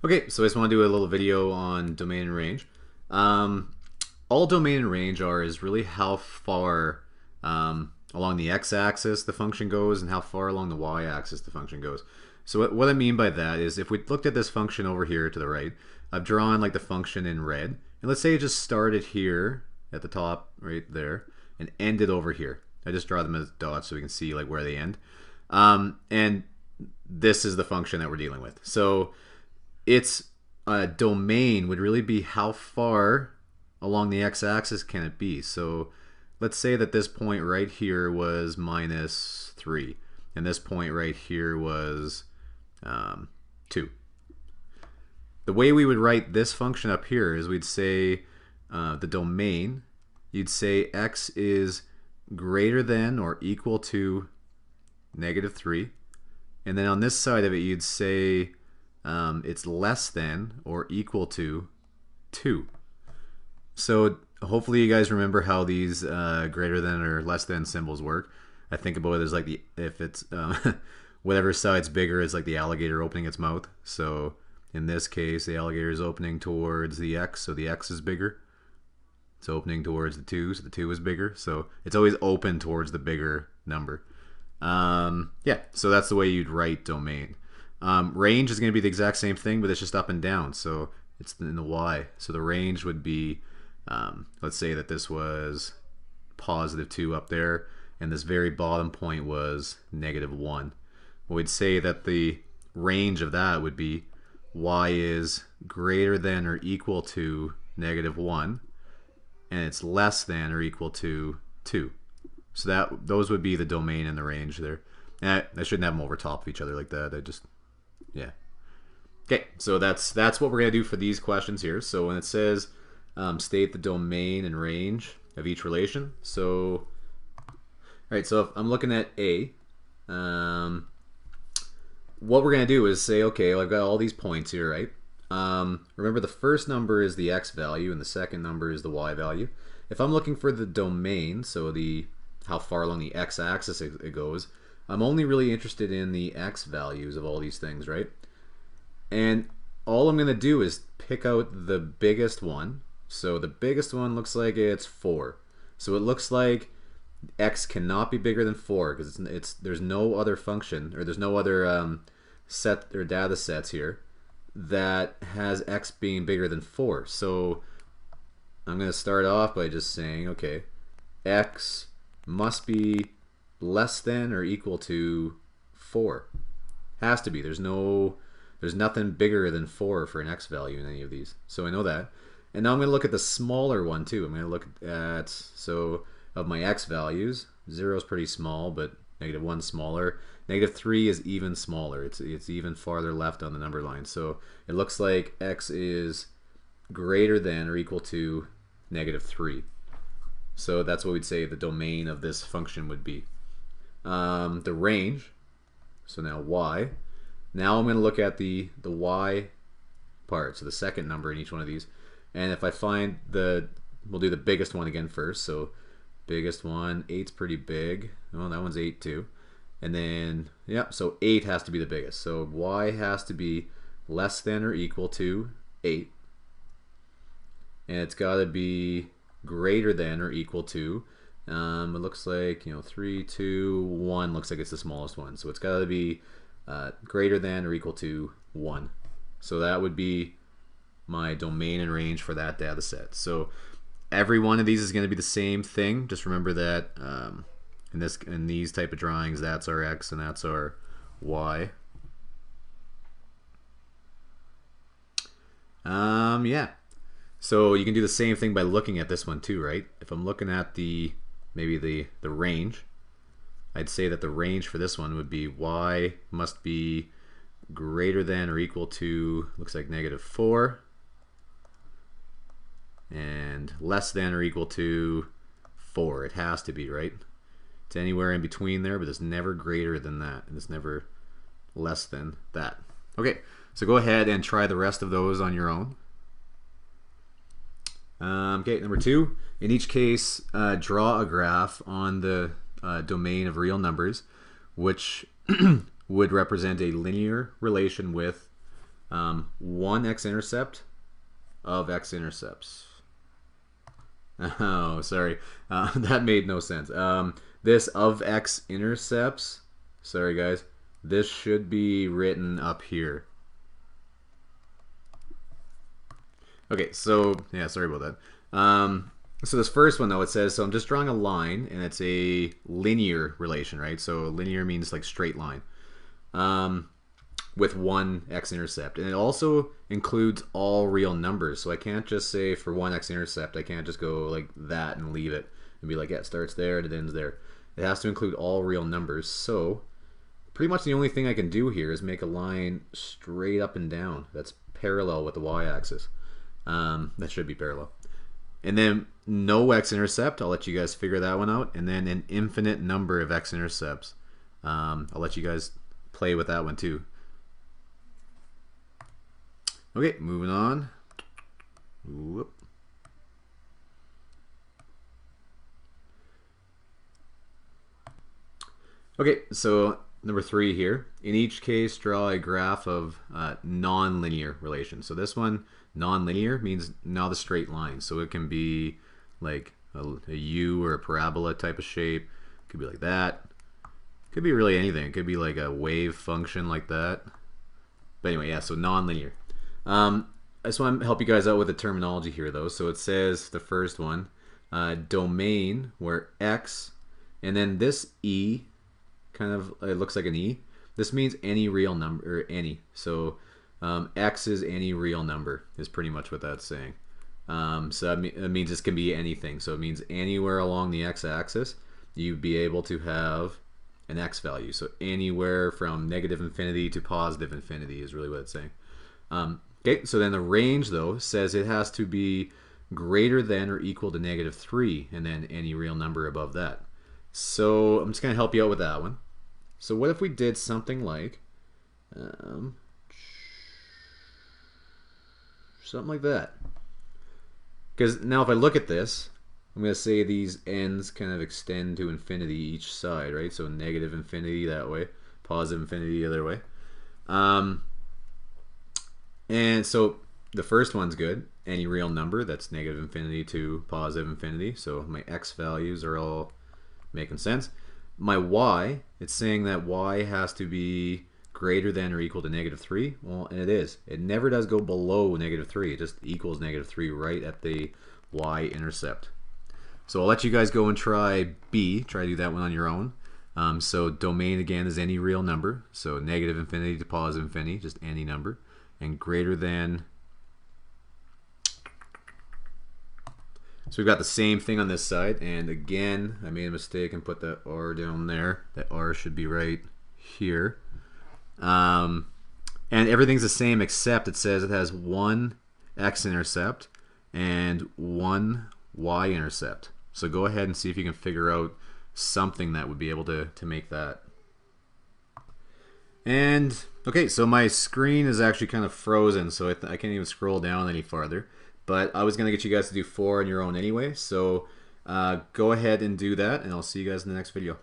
Okay, so I just want to do a little video on domain and range. Um, all domain and range are is really how far along the x-axis the function goes and how far along the y-axis the function goes. So what I mean by that is if we looked at this function over here to the right, I've drawn like the function in red. And let's say it just started here at the top right there and ended over here. I just draw them as dots so we can see like where they end. And this is the function that we're dealing with. So its domain would really be how far along the x-axis can it be. So let's say that this point right here was -3 and this point right here was 2. The way we would write this function up here is we'd say the domain, you'd say x is greater than or equal to -3, and then on this side of it you'd say it's less than or equal to 2. So hopefully you guys remember how these greater than or less than symbols work. I think about it as like if it's whatever side's bigger is like the alligator opening its mouth. So in this case the alligator is opening towards the x, so the x is bigger. It's opening towards the 2, so the 2 is bigger. So it's always open towards the bigger number. Yeah, so that's the way you'd write domain. Range is going to be the exact same thing, but it's just up and down, so it's in the y. So the range would be, let's say that this was +2 up there, and this very bottom point was -1. We'd say that the range of that would be y is greater than or equal to -1, and it's less than or equal to 2. So those would be the domain and the range there. And I shouldn't have them over top of each other like that. Yeah. Okay, so that's what we're gonna do for these questions here. So when it says state the domain and range of each relation, so all right, so if I'm looking at A, what we're gonna do is say, okay, well, I've got all these points here, right? Remember the first number is the x value and the second number is the y value. If I'm looking for the domain, so how far along the x-axis it goes, I'm only really interested in the x values of all these things, right? And all I'm going to do is pick out the biggest one. So the biggest one looks like it's 4. So it looks like x cannot be bigger than 4 because there's no other function, or there's no other set or data sets here that has x being bigger than 4. So I'm going to start off by just saying, okay, x must be less than or equal to 4. Has to be. There's nothing bigger than 4 for an x value in any of these. So I know that. And now I'm going to look at the smaller one too. I'm going to look at, so of my x values, 0 is pretty small, but -1 smaller. -3 is even smaller. It's even farther left on the number line. So it looks like x is greater than or equal to -3. So that's what we'd say the domain of this function would be. The range, so now y. Now I'm going to look at the y part, so the second number in each one of these. And if I find we'll do the biggest one again first. So biggest one, 8's pretty big. Oh, that one's 8 too. And then, yeah, so 8 has to be the biggest. So y has to be less than or equal to 8. And it's got to be greater than or equal to, it looks like, 3, 2, 1 looks like it's the smallest one. So it's got to be greater than or equal to 1. So that would be my domain and range for that data set. So every one of these is going to be the same thing. Just remember that in these type of drawings, that's our x and that's our y. Yeah. So you can do the same thing by looking at this one too, right? If I'm looking at maybe the range, I'd say that the range for this one would be y must be greater than or equal to, looks like -4, and less than or equal to 4. It has to be, right? It's anywhere in between there, but it's never greater than that, and it's never less than that. Okay, so go ahead and try the rest of those on your own. Okay, number 2. In each case, draw a graph on the domain of real numbers, which would represent a linear relation with one x-intercept of x-intercepts. Oh, sorry. That made no sense. This of x-intercepts, sorry guys, this should be written up here. Okay, so, yeah, sorry about that. So this first one, though, it says, so I'm just drawing a line, and it's a linear relation, right? So linear means like straight line. With one x-intercept, and it also includes all real numbers, so I can't just say for one x-intercept, I can't just go like that and leave it and be like, yeah, it starts there and it ends there. It has to include all real numbers, so pretty much the only thing I can do here is make a line straight up and down that's parallel with the y-axis. That should be parallel. And then no x-intercept, I'll let you guys figure that one out, and then an infinite number of x-intercepts. I'll let you guys play with that one too. Okay, moving on. Whoop. Okay, so number 3 here. In each case, draw a graph of nonlinear relations. So this one, nonlinear, means not a straight line. So it can be like a U or a parabola type of shape. It could be like that. It could be really anything. It could be like a wave function like that. But anyway, yeah, so nonlinear. I just want to help you guys out with the terminology here, though. So it says, the first one, domain, where x, and then this e, kind of, it looks like an e. This means any real number, or any. So x is any real number, is pretty much what that's saying. So that means this can be anything. So it means anywhere along the x-axis, you'd be able to have an x value. So anywhere from negative infinity to positive infinity is really what it's saying. Okay, so then the range, though, says it has to be greater than or equal to -3, and then any real number above that. So I'm just going to help you out with that one. So what if we did something like, something like that? Because now if I look at this, I'm going to say these ends kind of extend to infinity each side, right? So negative infinity that way, positive infinity the other way. And so the first one's good. Any real number that's negative infinity to positive infinity. So my x values are all making sense. My y, it's saying that y has to be greater than or equal to -3. Well, and it is. It never does go below -3. It just equals -3 right at the y-intercept. So I'll let you guys go and try B. Try to do that one on your own. So domain, again, is any real number. So negative infinity to positive infinity, just any number. And greater than. So we've got the same thing on this side, and again I made a mistake and put that R down there. That R should be right here. And everything's the same except it says it has one x-intercept and one y-intercept. So go ahead and see if you can figure out something that would be able to make that. And okay, so my screen is actually kind of frozen, so I can't even scroll down any farther. But I was going to get you guys to do 4 on your own anyway, so go ahead and do that, and I'll see you guys in the next video.